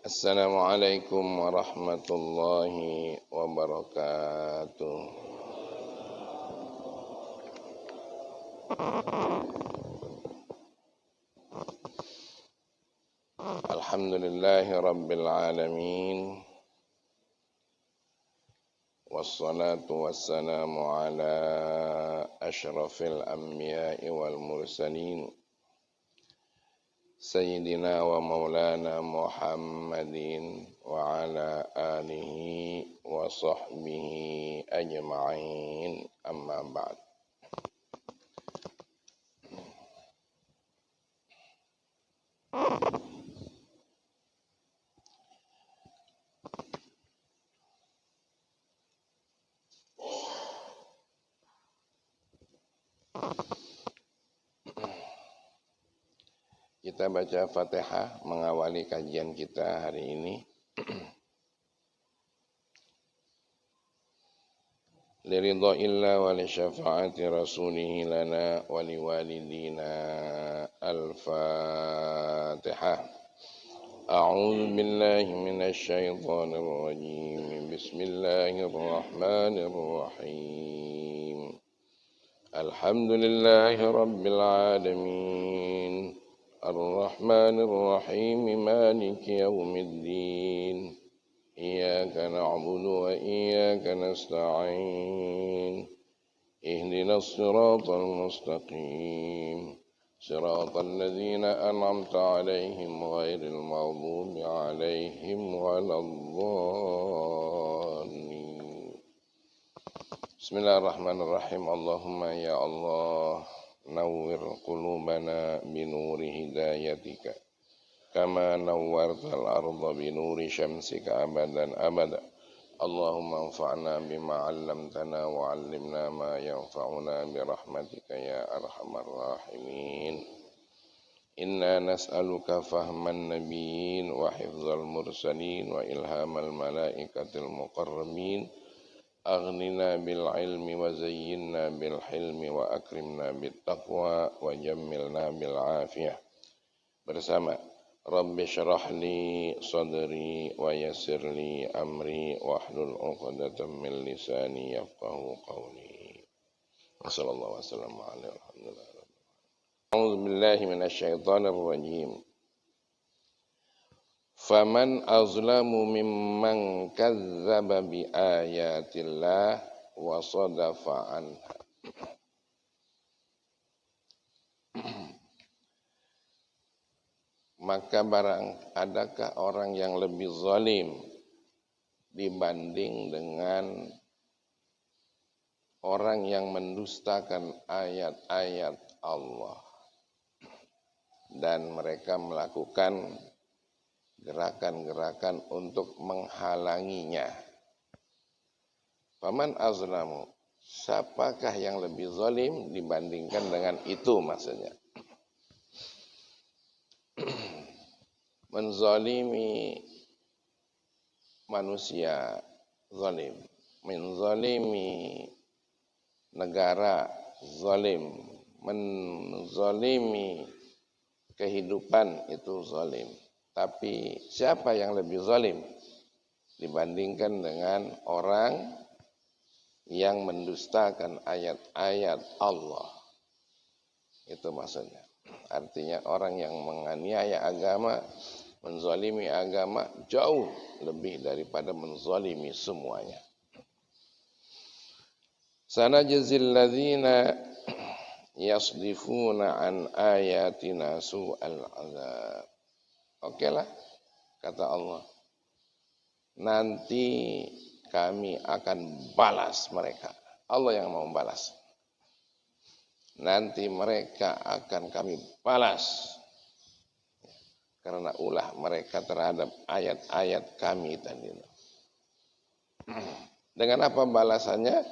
Assalamualaikum warahmatullahi wabarakatuh. Alhamdulillahi rabbil alamin. Wassalatu wassalamu ala asyrafil anbiya'i wal mursalin. Sayyidina wa maulana Muhammadin wa ala alihi wa sahbihi ajma'in, amma ba'd. Kita baca Fatihah mengawali kajian kita hari ini. Liridha'illah wa li syafa'ati rasulih lana wa li walidina. Al-Fatihah. A'udzu billahi minasy syaithanir rajim. Bismillahirrahmanirrahim. Alhamdulillahi rabbil alamin. Ar-Rahmanir Rahim, Maliki Yaumiddin. Iyyaka na'budu wa iyyaka nasta'in. Ihdinas siratal mustaqim. Siratal ladzina an'amta 'alaihim ghairil maghdubi 'alaihim waladdallin. Bismillahirrahmanirrahim. Allahumma ya Allah, nawwir qulubana binuri hidayatika kama nawwartal arda binuri syamsika abadan abada. Allahumma anfa'na bima 'allamtana wa 'allimna ma yanfa'una birahmatika ya arhamar rahimin. Inna nas'aluka fahman nabiyyin wa hifdzal mursalin wa ilhamal malaikatil muqarrabin. Aghnina bil ilmi wa zayyinna bil hilmi wa akrimna bit taqwa wa jammilna bil afiyah. Bersama Rabbi syrah li sadri wa yassir li amri wahlul 'uqdatam min lisani yafqahu qawli. Wassallallahu wasallam ala alhamdulillah. A'udzu billahi minasy syaithanir rajim. Faman azlamu mimman kazzaba bi ayatillah wa sadafa anha. Maka adakah orang yang lebih zalim dibanding dengan orang yang mendustakan ayat-ayat Allah dan mereka melakukan gerakan-gerakan untuk menghalanginya. Faman azlamu, siapakah yang lebih zalim dibandingkan dengan itu maksudnya. Menzalimi manusia zalim, menzalimi negara zalim, menzalimi kehidupan itu zalim. Tapi siapa yang lebih zalim dibandingkan dengan orang yang mendustakan ayat-ayat Allah? Itu maksudnya. Artinya orang yang menganiaya agama, menzalimi agama jauh lebih daripada menzalimi semuanya. Sanajzil ladzina yasdifuna an ayatina su'al azab. Oke lah, kata Allah. Nanti kami akan balas mereka. Allah yang mau balas. Nanti mereka akan kami balas. Karena ulah mereka terhadap ayat-ayat kami tadi. Dengan apa balasannya?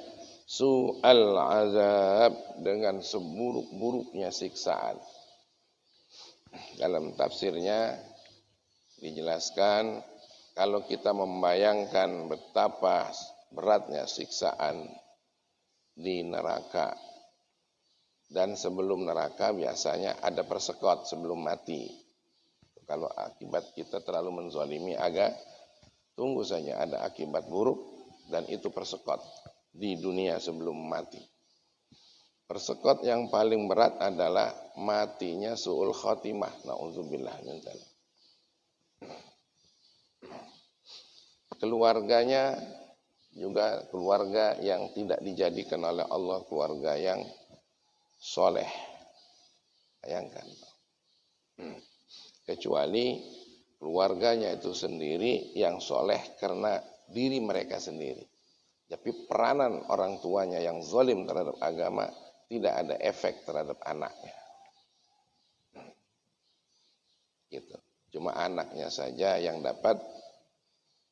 Su'al azab, dengan seburuk-buruknya siksaan. Dalam tafsirnya dijelaskan, kalau kita membayangkan betapa beratnya siksaan di neraka, dan sebelum neraka biasanya ada persekot sebelum mati. Kalau akibat kita terlalu menzalimi tunggu saja ada akibat buruk, dan itu persekot di dunia sebelum mati. Persekot yang paling berat adalah matinya su'ul khotimah. Na'udzubillah min dzalik. Keluarganya juga keluarga yang tidak dijadikan oleh Allah keluarga yang soleh. Bayangkan. Kecuali keluarganya itu sendiri yang soleh karena diri mereka sendiri. Tapi peranan orang tuanya yang zalim terhadap agama tidak ada efek terhadap anaknya. Gitu. Cuma anaknya saja yang dapat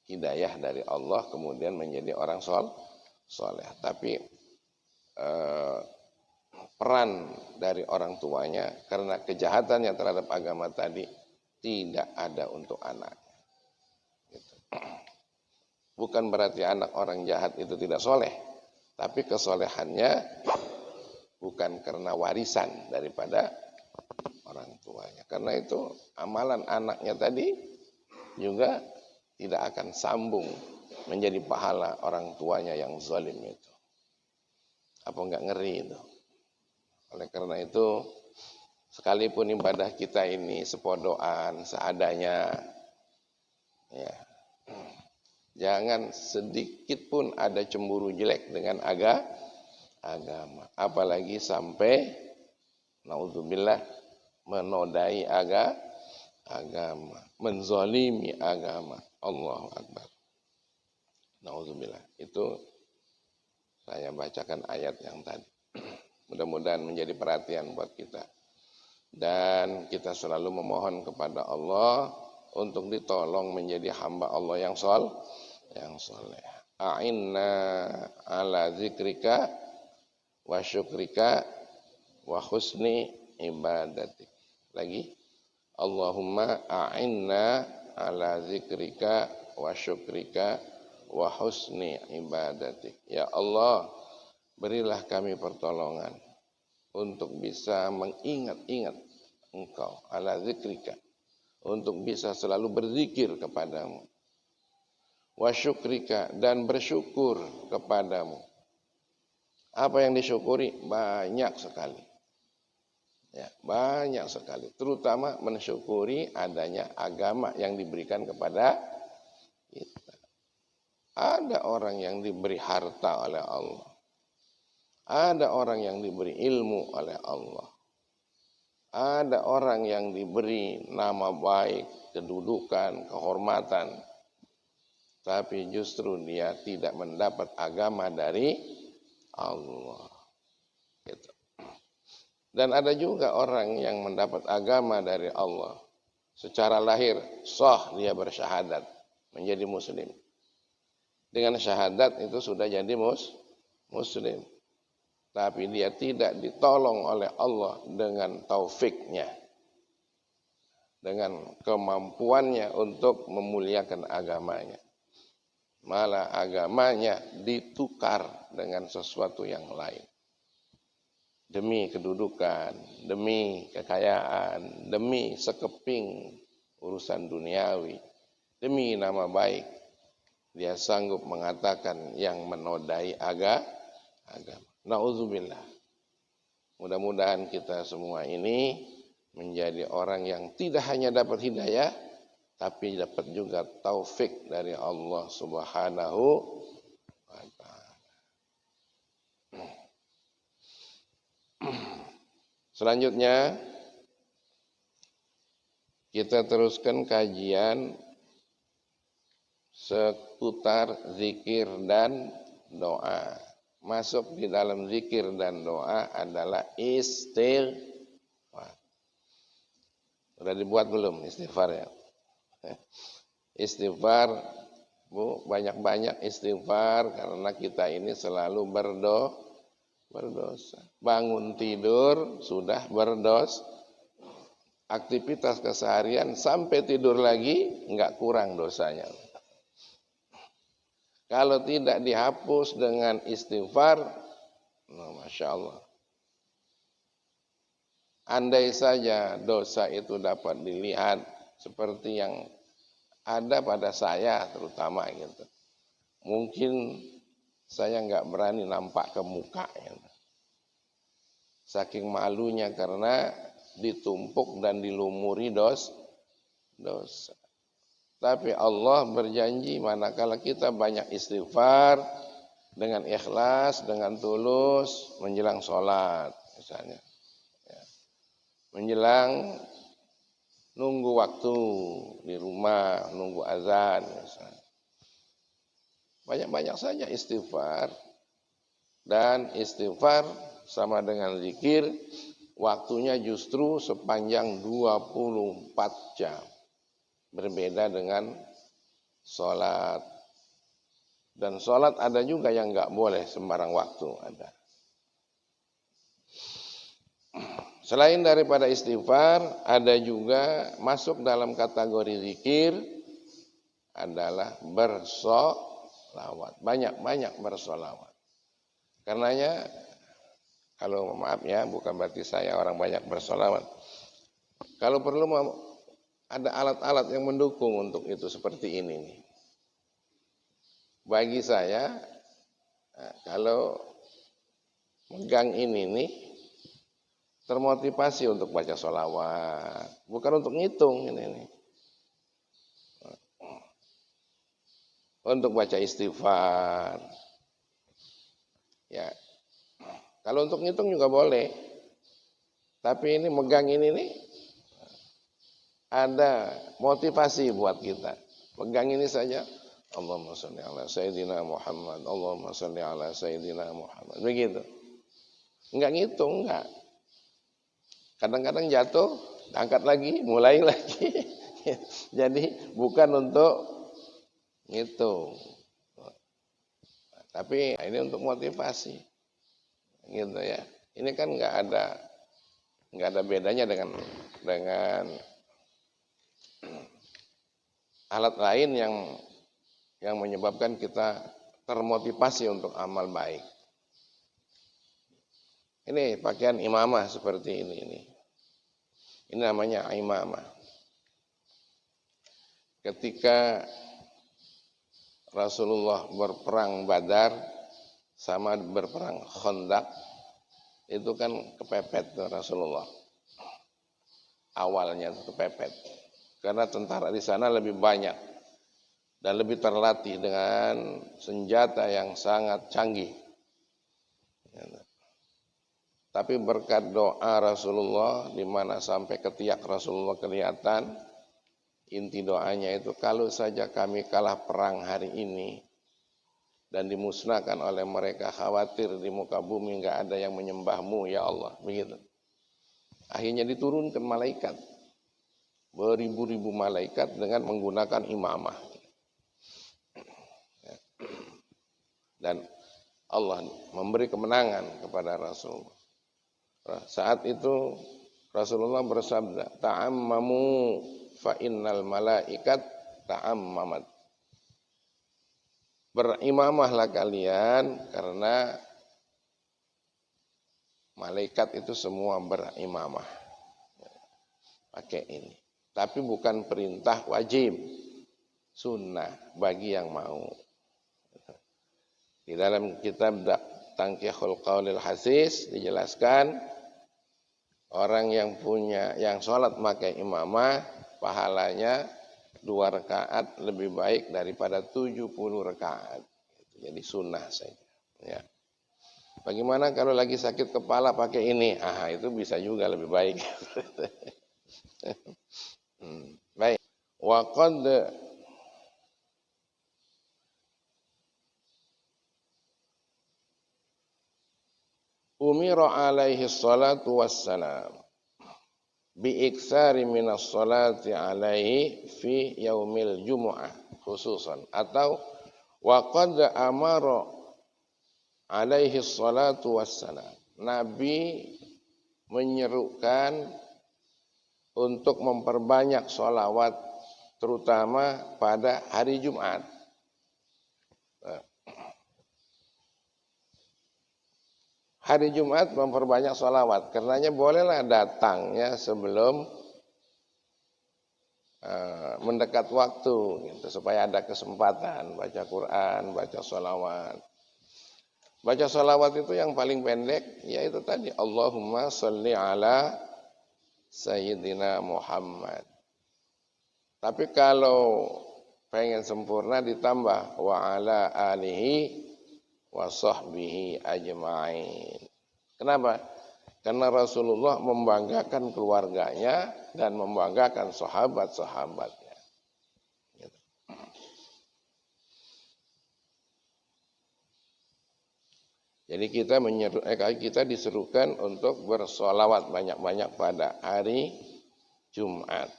hidayah dari Allah kemudian menjadi orang soleh. Tapi peran dari orang tuanya karena kejahatannya terhadap agama tadi tidak ada untuk anaknya. Gitu. Bukan berarti anak orang jahat itu tidak soleh, tapi kesolehannya bukan karena warisan daripada orang tuanya. Karena itu amalan anaknya tadi juga tidak akan sambung menjadi pahala orang tuanya yang zalim itu. Apa enggak ngeri itu? Oleh karena itu, sekalipun ibadah kita ini sepodoan, seadanya, ya, jangan sedikit pun ada cemburu jelek dengan agama. Apalagi sampai naudzubillah menodai agama, menzalimi agama. Allahu Akbar. Naudzubillah. Itu saya bacakan ayat yang tadi. Mudah-mudahan menjadi perhatian buat kita. Dan kita selalu memohon kepada Allah untuk ditolong menjadi hamba Allah yang soleh. A'inna ala zikrika wa syukrika wa husni ibadatik. Lagi. Allahumma a'inna ala zikrika wa syukrika wa husni ibadatik. Ya Allah, berilah kami pertolongan untuk bisa mengingat-ingat Engkau, ala zikrika, untuk bisa selalu berzikir kepadamu, wa syukrika, dan bersyukur kepadamu. Apa yang disyukuri? Banyak sekali. Ya, banyak sekali. Terutama mensyukuri adanya agama yang diberikan kepada kita. Ada orang yang diberi harta oleh Allah. Ada orang yang diberi ilmu oleh Allah. Ada orang yang diberi nama baik, kedudukan, kehormatan. Tapi justru dia tidak mendapat agama dari Allah. Gitu. Dan ada juga orang yang mendapat agama dari Allah. Secara lahir, sah dia bersyahadat, menjadi muslim. Dengan syahadat itu sudah jadi muslim. Tapi dia tidak ditolong oleh Allah dengan taufiknya, dengan kemampuannya untuk memuliakan agamanya. Malah agamanya ditukar dengan sesuatu yang lain. Demi kedudukan, demi kekayaan, demi sekeping urusan duniawi, demi nama baik, dia sanggup mengatakan yang menodai agama. Na'udzubillah. Mudah-mudahan kita semua ini menjadi orang yang tidak hanya dapat hidayah, tapi dapat juga taufik dari Allah Subhanahu wa ta'ala. Selanjutnya kita teruskan kajian seputar zikir dan doa. Masuk di dalam zikir dan doa adalah istighfar. Sudah dibuat belum istighfar ya? Istighfar, Bu, banyak-banyak istighfar karena kita ini selalu berdosa. Bangun tidur sudah berdosa. Aktivitas keseharian sampai tidur lagi enggak kurang dosanya. Kalau tidak dihapus dengan istighfar, Masya Allah. Andai saja dosa itu dapat dilihat seperti yang ada pada saya terutama gitu. Mungkin saya nggak berani nampak ke muka gitu. Saking malunya karena ditumpuk dan dilumuri dosa. Tapi Allah berjanji manakala kita banyak istighfar dengan ikhlas, dengan tulus menjelang sholat misalnya. Ya. Menjelang nunggu waktu di rumah, nunggu azan misalnya. Banyak-banyak saja istighfar. Dan istighfar sama dengan zikir, waktunya justru sepanjang 24 jam. Berbeda dengan sholat. Dan sholat ada juga yang nggak boleh sembarang waktu ada. Selain daripada istighfar, ada juga masuk dalam kategori zikir adalah bersolawat. Banyak-banyak bersolawat. Karenanya, kalau maaf ya, bukan berarti saya orang banyak bersolawat. Kalau perlu ada alat-alat yang mendukung untuk itu seperti ini nih. Bagi saya, kalau megang ini nih, termotivasi untuk baca sholawat. Bukan untuk ngitung ini nih. Untuk baca istighfar. Ya, kalau untuk ngitung juga boleh. Tapi ini megang ini nih, ada motivasi buat kita. Pegang ini saja. Allahumma sholli ala Sayyidina Muhammad. Allahumma sholli ala Sayyidina Muhammad. Begitu. Enggak ngitung, enggak. Kadang-kadang jatuh, angkat lagi, mulai lagi. Jadi bukan untuk ngitung. Tapi ini untuk motivasi. Gitu ya. Ini kan enggak ada bedanya dengan alat lain yang menyebabkan kita termotivasi untuk amal baik. Ini pakaian imamah seperti ini. Ini namanya imamah. Ketika Rasulullah berperang Badar sama berperang Khandaq, itu kan kepepet tuh Rasulullah. Awalnya kepepet. Karena tentara di sana lebih banyak dan lebih terlatih dengan senjata yang sangat canggih. Tapi berkat doa Rasulullah, di mana sampai ketiak Rasulullah kelihatan, inti doanya itu, kalau saja kami kalah perang hari ini dan dimusnahkan oleh mereka, khawatir di muka bumi nggak ada yang menyembahmu ya Allah, begitu. Akhirnya diturunkan malaikat, beribu-ribu malaikat dengan menggunakan imamah. Dan Allah memberi kemenangan kepada Rasulullah. Saat itu Rasulullah bersabda, ta'ammamu fa innal malaikat ta'ammamat. Berimamahlah kalian karena malaikat itu semua berimamah. Pakai ini. Tapi bukan perintah wajib, sunnah bagi yang mau. Di dalam kitab Tanqihul Qaulil Hasis dijelaskan, orang yang sholat pakai imamah, pahalanya 2 rakaat lebih baik daripada 70 rakaat. Jadi sunnah saja. Ya. Bagaimana kalau lagi sakit kepala pakai ini? Itu bisa juga lebih baik. Baik. Wa qad umira alaihi salatu wassalam bi iksari minas salati alaihi fi yaumil jumu'ah khususan, atau wa qad amara alaihi salatu wassalam, Nabi menyerukan untuk memperbanyak sholawat terutama pada hari Jumat. Hari Jumat memperbanyak sholawat, karenanya bolehlah datangnya sebelum mendekat waktu gitu, supaya ada kesempatan baca Quran, baca sholawat. Baca sholawat itu yang paling pendek, yaitu tadi Allahumma sholli ala Sayyidina Muhammad. Tapi kalau pengen sempurna ditambah wa ala alihi wa sahbihi ajma'in. Kenapa? Karena Rasulullah membanggakan keluarganya dan membanggakan sahabat-sahabatnya. Gitu. Jadi kita diserukan untuk bersolawat banyak-banyak pada hari Jumat.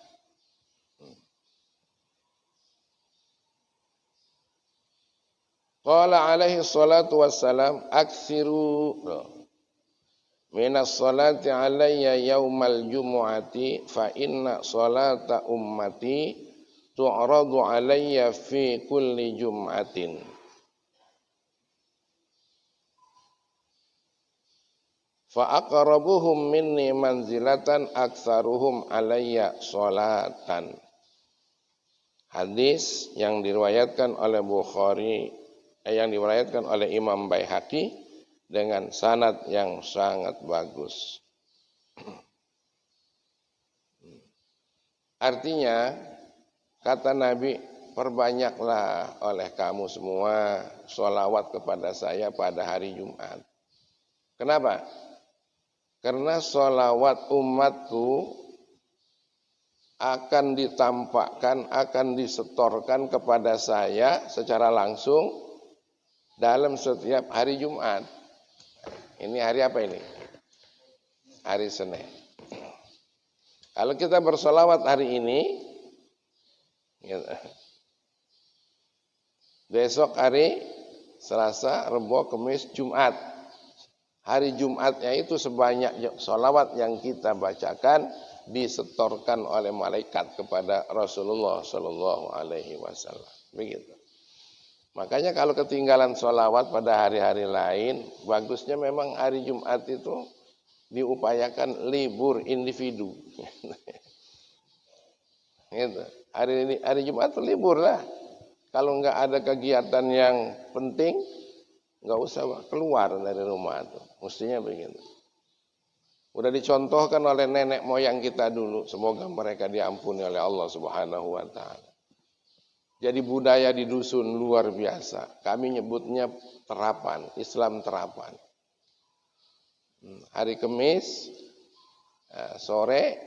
Qala alaihi salatu wassalam aksiru minas salati alayya yaumal jumu'ati fa inna salata ummati tu'radu alayya fi kulli jum'atin. Fa aqrabuhum minni manzilatan aktsaruhum alayya salatan. Hadis yang diriwayatkan oleh yang diriwayatkan oleh Imam Baihaqi dengan sanad yang sangat bagus. Artinya, kata Nabi, perbanyaklah oleh kamu semua sholawat kepada saya pada hari Jumat. Kenapa? Karena sholawat umatku akan ditampakkan, akan disetorkan kepada saya secara langsung dalam setiap hari Jumat. Ini hari apa ini? Hari Senin. Kalau kita bersolawat hari ini, besok hari Selasa, Rabu, Kamis, Jumat. Hari Jumatnya itu sebanyak solawat yang kita bacakan disetorkan oleh malaikat kepada Rasulullah Shallallahu Alaihi Wasallam. Begitu. Makanya kalau ketinggalan sholawat pada hari-hari lain, bagusnya memang hari Jumat itu diupayakan libur individu. Gitu. Hari Jumat itu libur lah. Kalau nggak ada kegiatan yang penting, nggak usah keluar dari rumah itu. Mestinya begitu. Udah dicontohkan oleh nenek moyang kita dulu. Semoga mereka diampuni oleh Allah Subhanahu Wa Taala. Jadi budaya di dusun luar biasa. Kami nyebutnya terapan, Islam terapan. Hari Kamis, sore,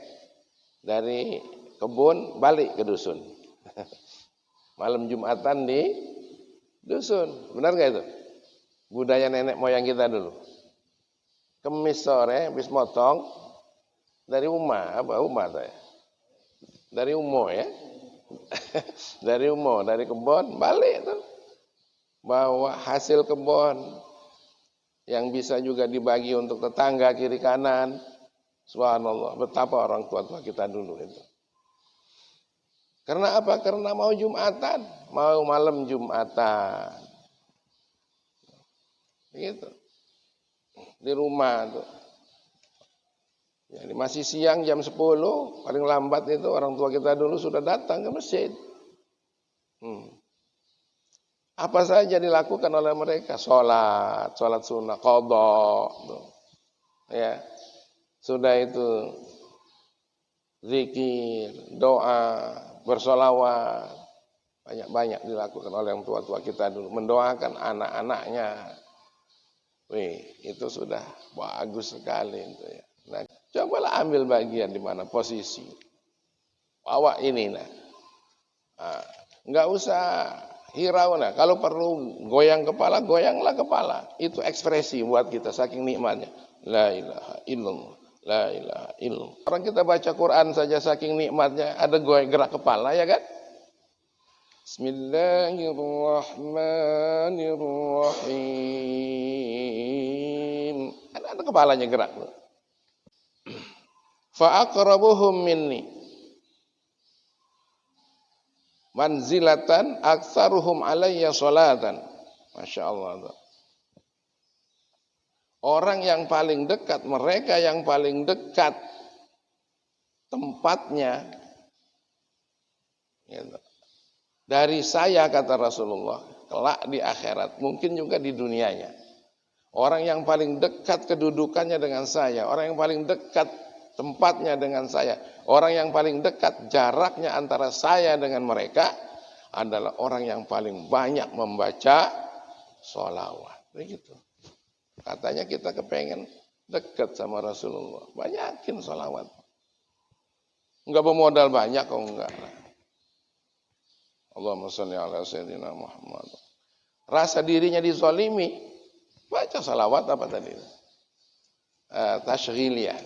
dari kebun balik ke dusun. Malam Jumatan di dusun. Benar gak itu? Budaya nenek moyang kita dulu. Kamis sore, habis motong, dari Uma saya? Dari Umo ya. Dari kebun balik tuh, bawa hasil kebun yang bisa juga dibagi untuk tetangga kiri kanan. Subhanallah, betapa orang tua kita dulu itu. Karena apa? Karena mau Jumatan, mau malam Jumatan. Gitu. Di rumah tuh. Jadi masih siang jam 10, paling lambat itu orang tua kita dulu sudah datang ke masjid. Apa saja dilakukan oleh mereka? Sholat sunnah, qadha. Ya. Sudah itu zikir, doa, bersolawat. Banyak-banyak dilakukan oleh orang tua-tua kita dulu. Mendoakan anak-anaknya. Itu sudah bagus sekali itu ya. Nah, cobalah ambil bagian di mana posisi. Bawa ini nggak usah hirau Kalau perlu goyang kepala, goyanglah kepala. Itu ekspresi buat kita saking nikmatnya. La ilaha illallah, la ilaha illallah. Orang kita baca Quran saja saking nikmatnya ada gerak kepala ya kan? Bismillahirrahmanirrahim. Ada kepalanya gerak. Fa aqrabuhum minni manzilatan aktsaruhum alayya salatan. Masya Allah. Orang yang paling dekat, mereka yang paling dekat tempatnya Gitu. Dari saya kata Rasulullah, kelak di akhirat, mungkin juga di dunianya. Orang yang paling dekat kedudukannya dengan saya, orang yang paling dekat tempatnya dengan saya, orang yang paling dekat jaraknya antara saya dengan mereka adalah orang yang paling banyak membaca sholawat. Begitu. Katanya kita kepengen dekat sama Rasulullah, banyakin sholawat. Enggak bermodal banyak kok enggak. Allahumma sholli ala sayyidina Muhammad. Rasa dirinya dizalimi, baca salawat apa tadi? Tashghiliyah.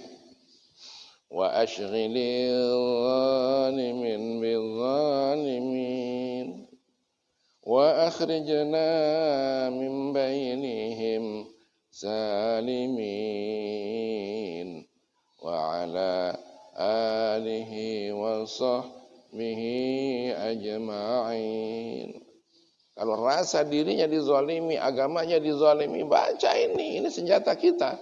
Wa ashghilil zalimin bil zalimin. Wa akhrijna min bainihim salimin. Wa ala alihi wa sahbihi ajma'in. Kalau rasa dirinya dizalimi, agamanya dizalimi, baca ini senjata kita.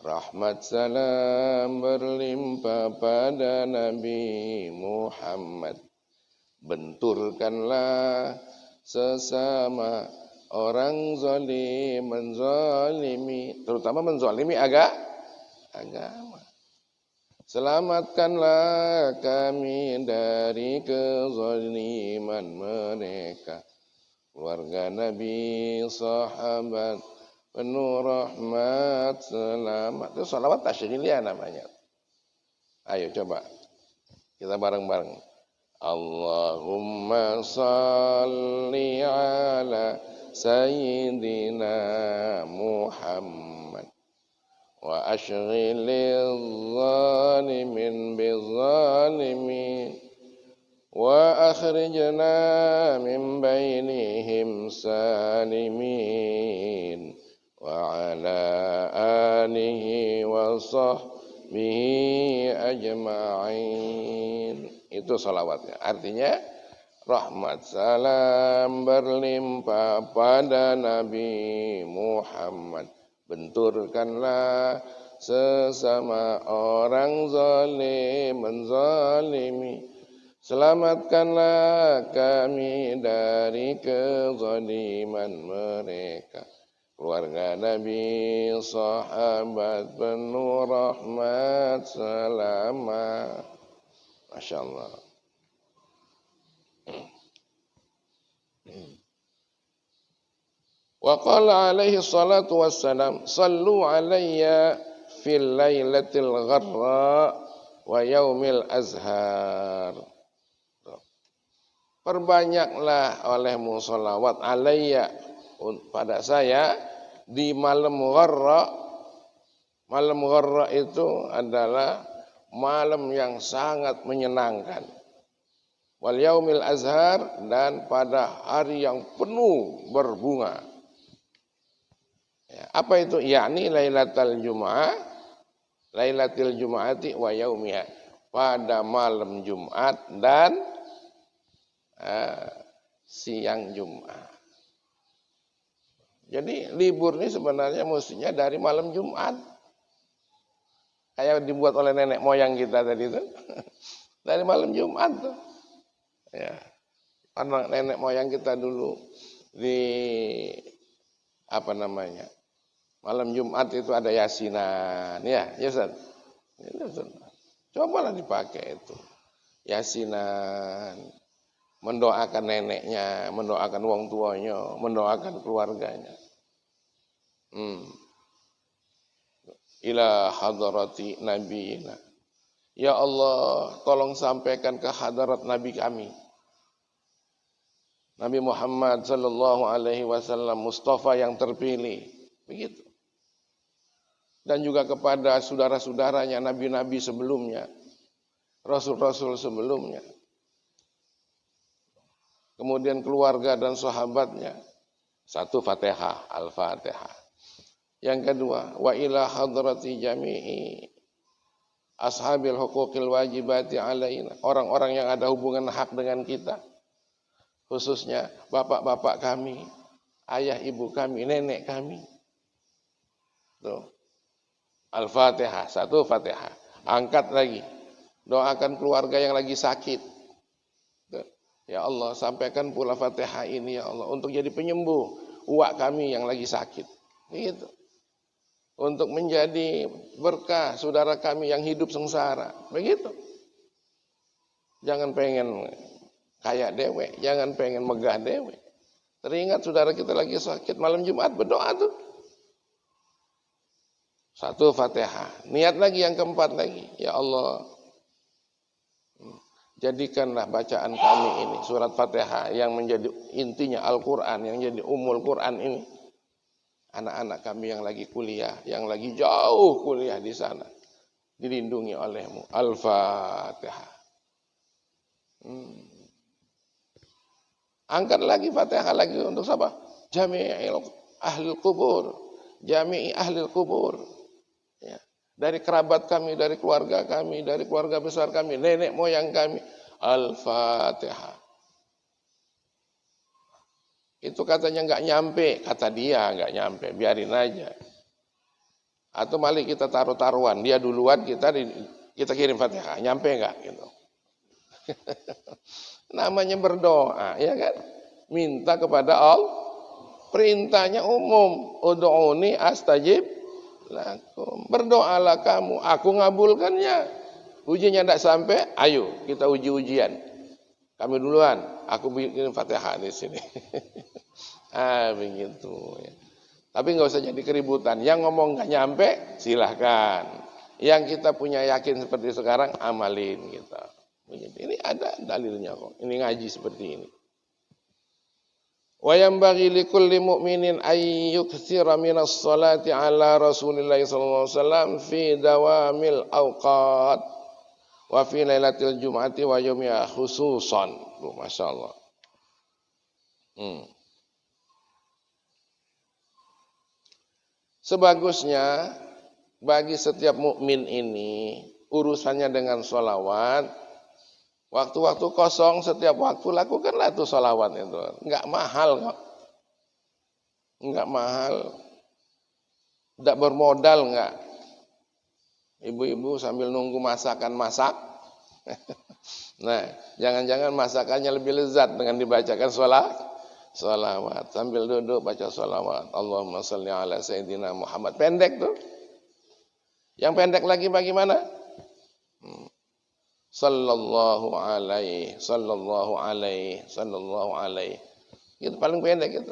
Rahmat salam berlimpah pada Nabi Muhammad. Benturkanlah sesama orang zalim menzalimi, terutama menzalimi agama. Selamatkanlah kami dari kezaliman mereka. Keluarga Nabi, sahabat, penuh rahmat, selamat. Itu sholawat tasyrihiyah namanya. Ayo coba, kita bareng-bareng. Allahumma salli ala sayyidina Muhammad. Wa ashghilil zalimin bizzalimin wa akhrijna min bainihim salimin wa ala alihi wa sahbihi ajma'in. Itu salawatnya. Artinya rahmat salam berlimpah pada Nabi Muhammad. Benturkanlah sesama orang zalim menzalimi. Selamatkanlah kami dari kezaliman mereka. Keluarga Nabi, sahabat penuh rahmat, selamat. Masya Allah. Wa qala alaihi salatu wassalam, sallu alayya fil lailatil gharra wa yaumil azhar. Perbanyaklah olehmu salawat alayya pada saya di malam gharra. Malam gharra itu adalah malam yang sangat menyenangkan. Wal yaumil azhar, dan pada hari yang penuh berbunga. Ya, apa itu? Yakni Lailatul Jum'ah, Lailatul Jum'ati wa yaumiha, pada malam Jumat dan siang Jumat. Jadi libur ini sebenarnya mestinya dari malam Jumat. Kayak dibuat oleh nenek moyang kita tadi itu. Dari malam Jumat tuh. Ya. Karena nenek moyang kita dulu di malam Jumat itu ada yasinan, ya Ustaz. Cobalah dipakai itu. Yasinan, mendoakan neneknya, mendoakan wong tuanya, mendoakan keluarganya. Ila hadrati nabiyina. Ya Allah, tolong sampaikan ke hadarat Nabi kami. Nabi Muhammad sallallahu alaihi wasallam, Mustafa yang terpilih. Begitu. Dan juga kepada saudara-saudaranya, nabi-nabi sebelumnya, rasul-rasul sebelumnya. Kemudian keluarga dan sahabatnya. Satu Fatihah, Al-Fatihah. Yang kedua, wa ila hadrati jami'i ashabil huquqil wajibati alaina. Orang-orang yang ada hubungan hak dengan kita. Khususnya bapak-bapak kami, ayah ibu kami, nenek kami. Tuh. Al-Fatihah, satu Fatihah. Angkat lagi. Doakan keluarga yang lagi sakit. Ya Allah, sampaikan pula Fatihah ini ya Allah untuk jadi penyembuh uak kami yang lagi sakit. Gitu. Untuk menjadi berkah saudara kami yang hidup sengsara. Begitu. Jangan pengen kaya dewek, jangan pengen megah dewek. Teringat saudara kita lagi sakit malam Jumat, berdoa tuh. Satu Fatihah. Niat lagi yang keempat lagi. Ya Allah, jadikanlah bacaan kami ini surat Fatihah yang menjadi intinya Al-Quran, yang jadi umul Quran ini. Anak-anak kami yang lagi kuliah, yang lagi jauh kuliah di sana, dilindungi olehmu. Al-Fatihah. Angkat lagi Fatihah lagi untuk siapa? Jami'il ahli kubur. Jami'i ahli kubur. Ya. Dari kerabat kami, dari keluarga besar kami, nenek moyang kami. Al-Fatihah. Itu katanya nggak nyampe, kata dia nggak nyampe, biarin aja. Atau malah kita taruh-taruhan, dia duluan, kita kirim Fatihah, nyampe nggak gitu. Namanya berdoa, ya kan? Minta kepada Allah, perintahnya umum, ud'uni astajib lakum. Berdoalah kamu, aku ngabulkannya. Ujiannya tidak sampai, ayo kita uji-ujian. Kami duluan, aku bikin Fatihah di sini. Begitu ya. Tapi nggak usah jadi keributan. Yang ngomong nggak nyampe, silahkan. Yang kita punya yakin seperti sekarang, amalin kita. Begitu. Ini ada dalilnya kok. Ini ngaji seperti ini. Wa yanbaghi likulli mu'minin ay yukthira minas salati ala Rasulillah sallallahu alaihi wasallam fi dawamil awqat wa fi lailatul jum'ati wa yaumiha khususan. Masyaallah. Sebagusnya bagi setiap mukmin ini urusannya dengan sholawat. Waktu-waktu kosong setiap waktu lakukanlah tuh sholawat itu. Enggak mahal kok. Enggak mahal. Enggak bermodal enggak. Ibu-ibu sambil nunggu masakan masak. Nah, jangan-jangan masakannya lebih lezat dengan dibacakan sholawat. Sambil duduk baca sholawat. Allahumma sholli ala Sayyidina Muhammad. Pendek tuh. Yang pendek lagi bagaimana? Sallallahu alaihi. Itu paling pendek itu.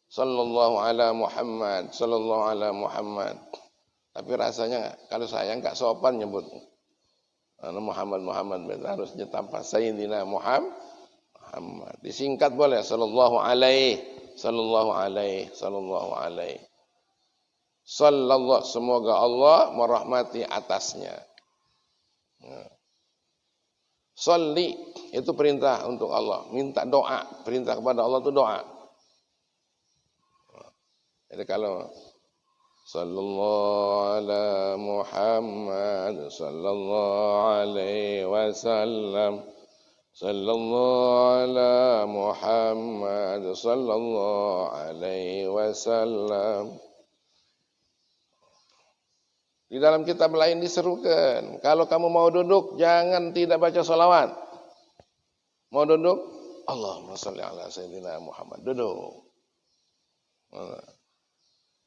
Sallallahu ala Muhammad. Tapi rasanya kalau saya enggak sopan nyebut Muhammad harusnya tanpa Sayyidina Muhammad. Disingkat boleh sallallahu alaihi. Sallallahu, semoga Allah merahmati atasnya. Sholli itu perintah untuk Allah, minta doa, perintah kepada Allah itu doa. Jadi kalau sallallahu ala Muhammad sallallahu alaihi wasallam, sallallahu ala Muhammad sallallahu alaihi wasallam. Di dalam kitab lain diserukan, kalau kamu mau duduk, jangan tidak baca sholawat. Mau duduk, Allahumma sholli ala Sayyidina Muhammad. Duduk.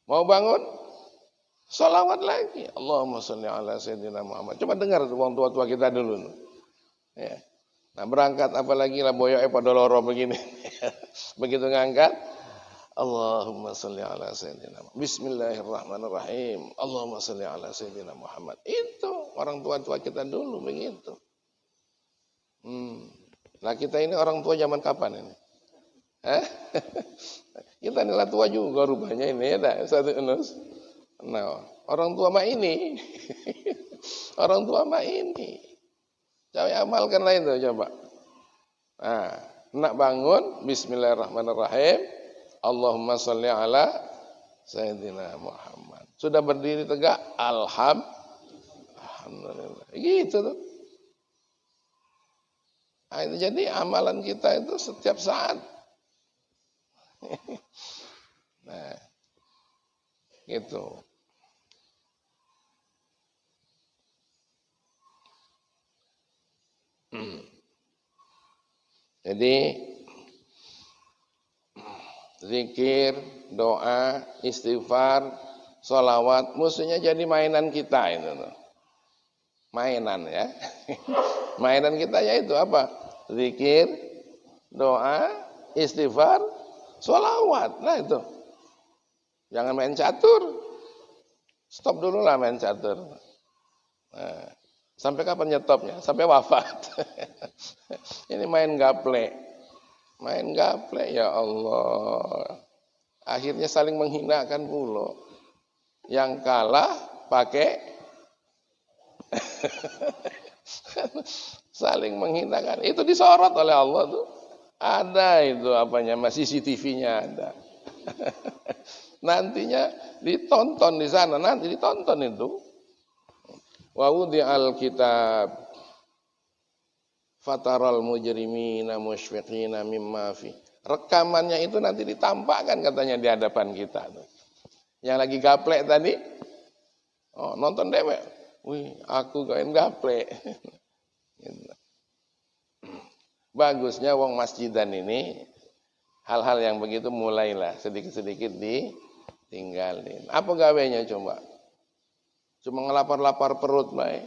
Mau bangun, sholawat lagi. Allahumma sholli ala Sayyidina Muhammad. Coba dengar orang tua-tua kita dulu. Ya. Nah berangkat apalagi lah boyoknya pada loro begini. Begitu ngangkat, Allahumma sholli ala Sayyidina Muhammad. Bismillahirrahmanirrahim. Allahumma sholli ala Sayyidina Muhammad. Itu orang tua-tua kita dulu begitu. Nah kita ini orang tua zaman kapan ini? Kita inilah tua juga rupanya ini ya satu unus. Nah orang tua mah ini. Orang tua mah ini. Coba amalkan lain tuh coba. Nah, nak bangun Bismillahirrahmanirrahim. Allahumma sholli ala Sayyidina Muhammad. Sudah berdiri tegak, Alhamdulillah. Gitu tuh. Nah, itu jadi amalan kita itu setiap saat. Nah, gitu. Jadi zikir, doa, istighfar, sholawat, mestinya jadi mainan kita itu tuh. Mainan ya. Mainan kita yaitu apa? Zikir, doa, istighfar, sholawat. Nah itu. Jangan main catur. Stop dulu lah main catur. Nah, sampai kapan nyetopnya? Sampai wafat. Ini main gaple. Main gaple ya Allah. Akhirnya saling menghinakan pula. Yang kalah pakai saling menghinakan. Itu disorot oleh Allah tuh. Ada itu apanya, CCTV-nya ada. Nantinya ditonton di sana, nanti ditonton itu. Wa wudi'al kitab fataral mujrimina musyfiqina mimma fi. Rekamannya itu nanti ditampakkan katanya di hadapan kita tuh. Yang lagi gaplek tadi, oh nonton dewek. Wih, aku kain gaplek. Bagusnya wong masjidan ini hal-hal yang begitu mulailah sedikit-sedikit ditinggalin. Apa gawenya coba? Cuma ngelapar-lapar perut baik.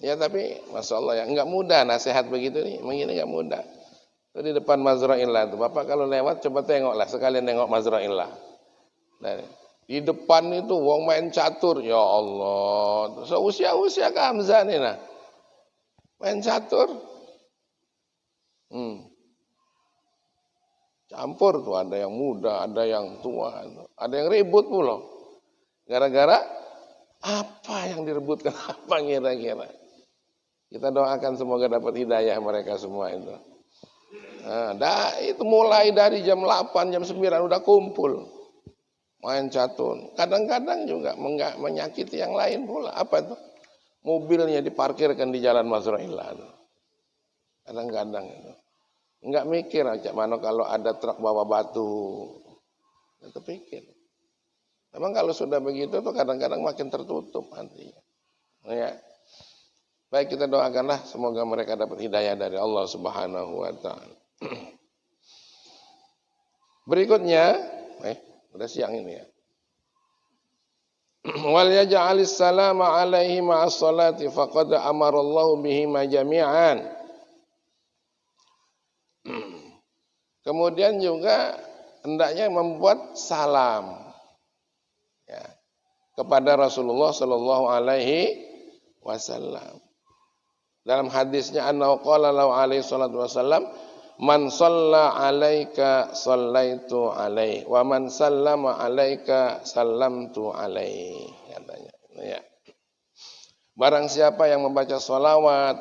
Ya tapi Masya Allah ya enggak mudah nasihat begitu nih, begini enggak mudah. Itu di depan Mazra'illah itu, Bapak kalau lewat coba tengoklah sekalian nengok Mazra'illah. Nah, di depan itu wong main catur, ya Allah. Seusia-usia ke Hamzah nih nah. Main catur. Campur tuh, ada yang muda, ada yang tua, ada yang ribut pula. Gara-gara apa yang direbutkan, apa kira-kira. Kita doakan semoga dapat hidayah mereka semua itu. Nah, itu mulai dari jam 8, jam 9 udah kumpul. Main catur. Kadang-kadang juga menyakiti yang lain pula. Apa itu? Mobilnya diparkirkan di jalan Mazra'illah. Kadang-kadang itu. Enggak mikir aja mana kalau ada truk bawa batu. Enggak kepikir. Memang kalau sudah begitu tuh kadang-kadang makin tertutup hatinya. Ya. Baik, kita doakanlah semoga mereka dapat hidayah dari Allah Subhanahu wa taala. Berikutnya, udah siang ini ya. Wal yaj'alis salama alaihi ma'as salati faqad amarallahu bihima jami'an. Kemudian juga hendaknya membuat salam ya, kepada Rasulullah sallallahu alaihi wasallam. Dalam hadisnya annahu qala lahu alaihi salatu wasallam, man shalla alaika shallaitu alaihi wa man sallama alaika sallamtu alaihi, katanya ya. Barang siapa yang membaca sholawat,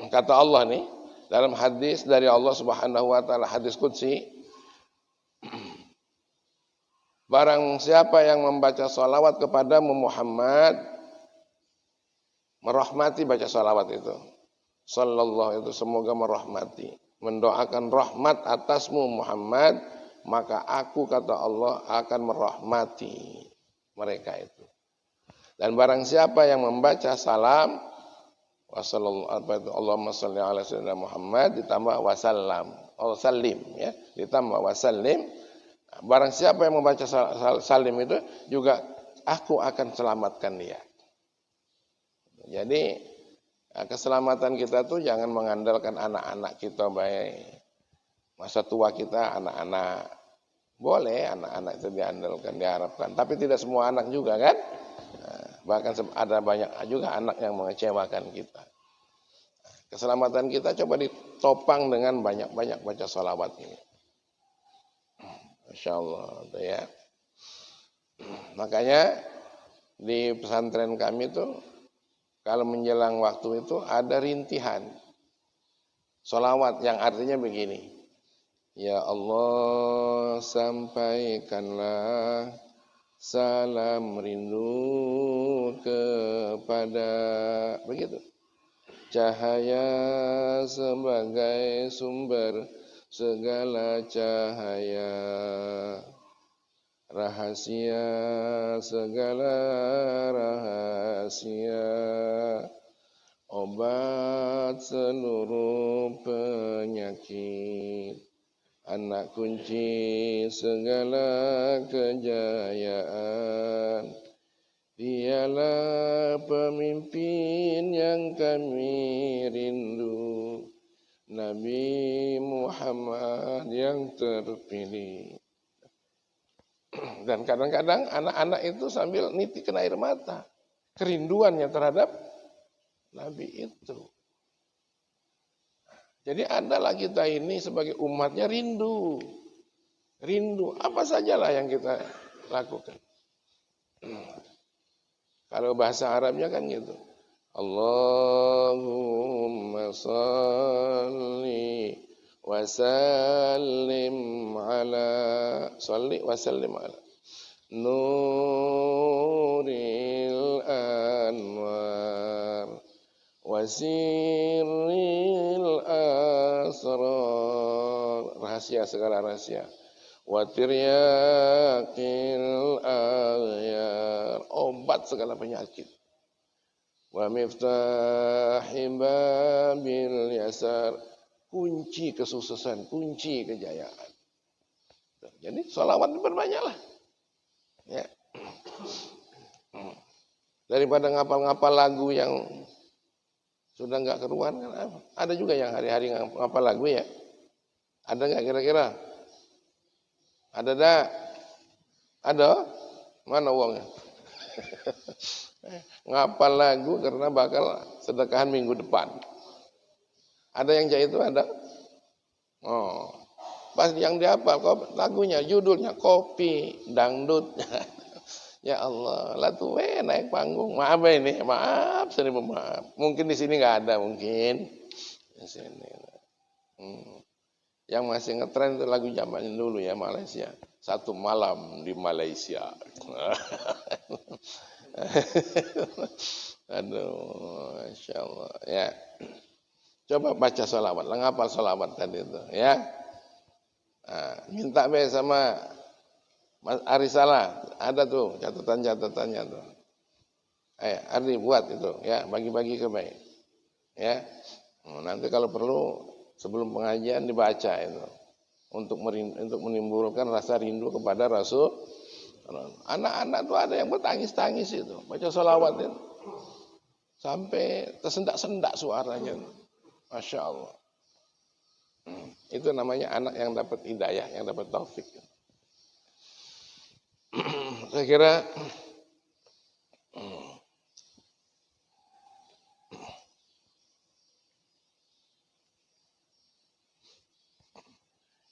kata Allah nih dalam hadis dari Allah Subhanahu wa taala, hadis qudsi, barang siapa yang membaca sholawat kepadamu Muhammad, merahmati baca sholawat itu, sallallahu itu semoga merahmati, mendoakan rahmat atasmu Muhammad, maka aku kata Allah akan merahmati mereka itu. Dan barang siapa yang membaca salam, Allahumma sholli ala sayyidina Muhammad ditambah wasallam, salim ya, ditambah wasallim. Barang siapa yang membaca salim itu juga aku akan selamatkan dia. Jadi keselamatan kita tuh jangan mengandalkan anak-anak kita baik. Masa tua kita anak-anak. Boleh anak-anak itu diandalkan, diharapkan. Tapi tidak semua anak juga kan. Bahkan ada banyak juga anak yang mengecewakan kita. Keselamatan kita coba ditopang dengan banyak-banyak baca sholawat ini. Masya Allah ya. Makanya di pesantren kami tuh kalau menjelang waktu itu ada rintihan sholawat yang artinya begini. Ya Allah, sampaikanlah salam rindu kepada, begitu, cahaya sebagai sumber segala cahaya, rahasia segala rahasia, obat seluruh penyakit, anak kunci segala kejayaan. Dialah pemimpin yang kami rindu, Nabi Muhammad yang terpilih. Dan kadang-kadang anak-anak itu sambil nitikan air mata, kerinduannya terhadap Nabi itu. Jadi adalah kita ini sebagai umatnya rindu. Rindu, apa sajalah yang kita lakukan. Kalau bahasa Arabnya kan gitu. Allahumma salli wa sallim ala nuril anwar wasiril asrar, rahasia segala rahasia, wa tiryaqil aghyar, obat segala penyakit, wa miftahi babil yasar, kunci kesuksesan, kunci kejayaan. Jadi sholawat berbanyaklah. Ya. Daripada ngapal-ngapal lagu yang sudah nggak keruan kan apa? Ada juga yang hari-hari ngapal lagu ya. Ada nggak kira-kira? Ada dah? Ada? Mana uangnya? Ngapal lagu karena bakal sedekahan minggu depan. Ada yang jahit itu ada? Oh, pas yang dihafal lagunya, judulnya kopi dangdut. Ya Allah, lah tuh naik panggung. Maaf ini, maaf, seribu maaf. Mungkin di sini nggak ada, mungkin di sini. Yang masih ngetren itu lagu zaman dulu ya, Malaysia. Satu malam di Malaysia. Aduh, Masya Allah. Ya, coba baca sholawat, ngapal sholawat tadi itu, ya. Nah, minta be sama Mas Arisalah, ada tuh catatan-catatannya tuh. Ardi buat itu, ya, bagi-bagi ke baik. Ya, nanti kalau perlu sebelum pengajian dibaca itu, untuk menimbulkan rasa rindu kepada Rasul. Anak-anak tuh ada yang bertangis-tangis itu, baca sholawat itu, sampai tersendak-sendak suaranya, Masya Allah. Itu namanya anak yang dapat hidayah, yang dapat taufik. Saya kira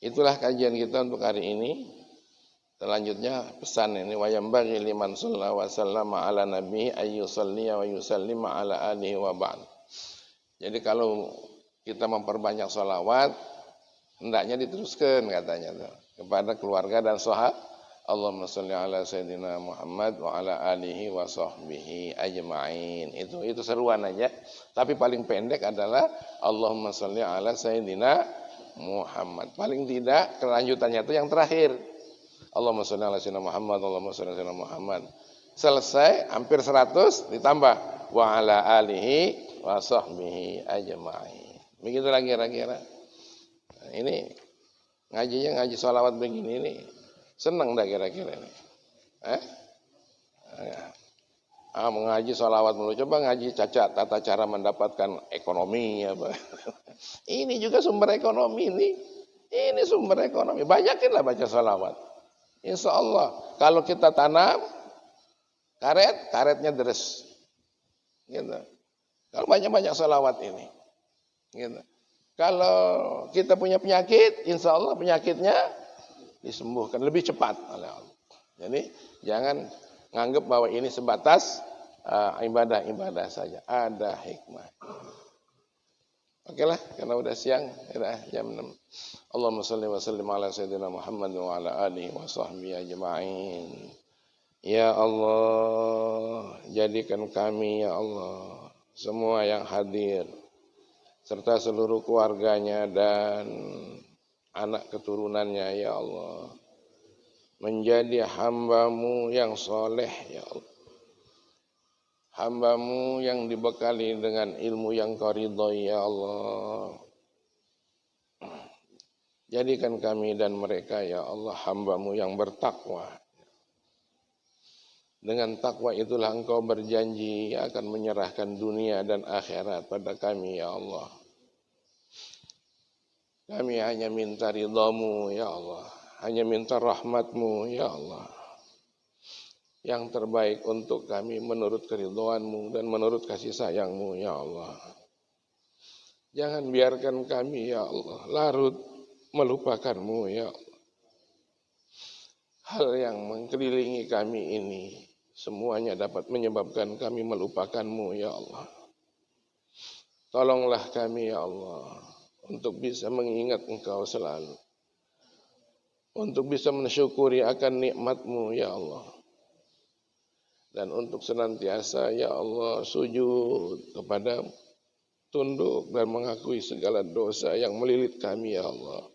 itulah kajian kita untuk hari ini. Selanjutnya pesan ini, wa yambaghi liman shalla wa sallama ala nabi ayyusalli wa yusallima ala alihi wa ba'd. Jadi kalau kita memperbanyak sholawat, hendaknya diteruskan katanya tuh, kepada keluarga dan sahabat. Allahumma sholli ala sayyidina Muhammad wa ala alihi wa sahbihi ajma'in. Itu seruan aja. Tapi paling pendek adalah Allahumma sholli ala sayyidina Muhammad. Paling tidak kelanjutannya itu yang terakhir. Allahumma sholli ala sayyidina Muhammad, Allahumma sholli ala sayyidina Muhammad. Selesai hampir 100 ditambah wa ala alihi wa sahbihi ajma'in. Begitu lagi kira-kira. Nah, ini ngajinya ngaji sholawat begini nih. Senang dah kira-kira ini. Mengaji sholawat mulu. Coba ngaji tata cara mendapatkan ekonomi apa. Ini juga sumber ekonomi nih. Ini sumber ekonomi. Banyakinlah baca sholawat. Insya Allah kalau kita tanam karet, karetnya deres. Gitu. Kalau banyak-banyak sholawat ini. Gitu. Kalau kita punya penyakit, insya Allah penyakitnya disembuhkan lebih cepat oleh Allah. Jadi jangan nganggap bahwa ini sebatas ibadah-ibadah saja. Ada hikmah. Oke lah, karena udah siang, jam 6. Allahumma sholli wa sallim ala sayyidina Muhammad wa ala alihi wa sahbihi ajma'in. Ya Allah, jadikan kami ya Allah, semua yang hadir serta seluruh keluarganya dan anak keturunannya ya Allah, menjadi hamba-Mu yang soleh ya Allah. hamba-Mu yang dibekali dengan ilmu yang Kau ridhoi ya Allah. Jadikan kami dan mereka ya Allah hamba-Mu yang bertakwa. Dengan takwa itulah Engkau berjanji akan menyerahkan dunia dan akhirat pada kami ya Allah. Kami hanya minta ridha-Mu ya Allah. Hanya minta rahmat-Mu ya Allah. Yang terbaik untuk kami menurut keridhaan-Mu dan menurut kasih sayang-Mu ya Allah. Jangan biarkan kami ya Allah larut melupakan-Mu ya Allah. Hal yang mengkelilingi kami ini semuanya dapat menyebabkan kami melupakan-Mu ya Allah. Tolonglah kami ya Allah untuk bisa mengingat Engkau selalu. Untuk bisa mensyukuri akan nikmat-Mu ya Allah. Dan untuk senantiasa ya Allah sujud kepada tunduk dan mengakui segala dosa yang melilit kami ya Allah.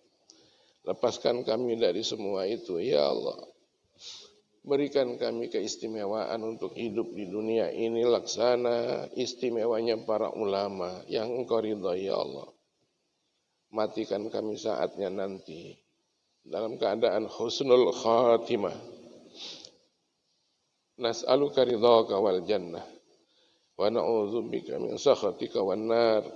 Lepaskan kami dari semua itu ya Allah. Berikan kami keistimewaan untuk hidup di dunia ini laksana istimewanya para ulama yang Engkau ridhai ya Allah. Matikan kami saatnya nanti dalam keadaan husnul khatimah. Nas'aluka ridhaka wal jannah wa na'udzubika min sakhatika wan nar.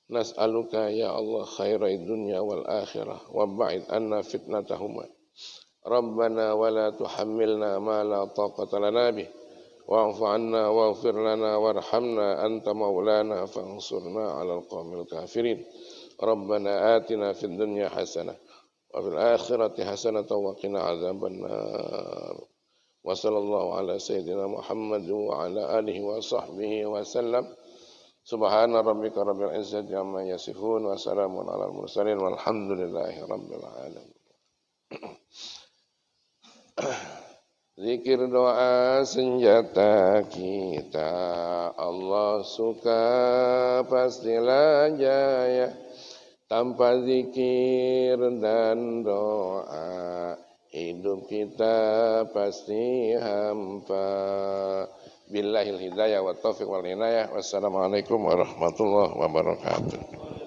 Nas'aluka ya Allah khairai dunya wal akhirah wa ba'id anna fitnatahuma. Rabbana wa la tuhammilna ma la taqata lana bih wa'fu 'anna waghfir lana warhamna anta maulana fansurna 'alal qaumil kafirin. Rabbana atina fid dunya hasanah wa fil akhirati hasanah wa qina 'adzaban nar. Wa sallallahu ala sayyidina Muhammad wa ala alihi wa sahbihi wa sallam. Subhana rabbika rabbil izzati amma yasifun wa salamun 'alal mursalin walhamdulillahi rabbil alamin. Zikir doa senjata kita, Allah suka pastilah jaya. Tanpa zikir dan doa, hidup kita pasti hampa. Billahil hidayah wa taufiq wal inayah. Wassalamualaikum warahmatullahi wabarakatuh.